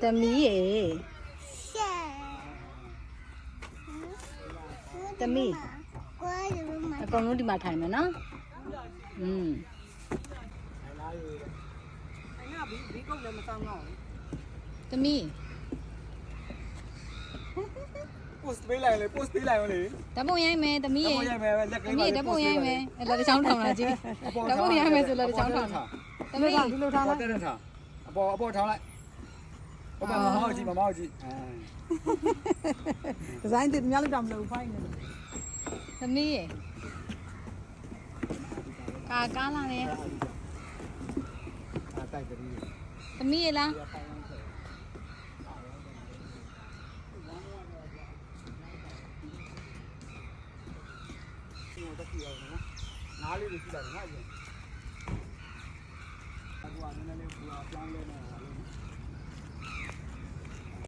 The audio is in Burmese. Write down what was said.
သမီးရေသမီးအကောင်လုံးဒီမှာထိုင်မယ်နော်သမီး post ပေးလိုက်လေ post ပေးလိုက်ရောလေ ဓာတ်ပုံရိုက်မယ်သမီးရေ ရိုက်မယ်လက်ကလေး သမီးဓာတ်ပုံရိုက်မယ်လက်တစ်ချောင်းထောင်လာကြည့်ဓာတ်ပုံရိုက်မယ်ဆိုလက်တစ်ချောင်းထောင်သမီးဒီလိုထောင်လိုက် တက်ထားအပေါ်ထောင်းလိုက်အပေါ်မမောက်ကြည့်မမောက်ကြည့်ဒီဇိုင်းတင်များလို့တောင်မလုပ်ဖိုင်းနေတယ် သမီးရေကားလာတယ် တိုက်ကြည့် သမီးရေလား နားလေးကိုကြည့်လိုက်နော်အရင်အခုကနည်းနည်းလေးပူအောင်ပြောင်းလဲနေ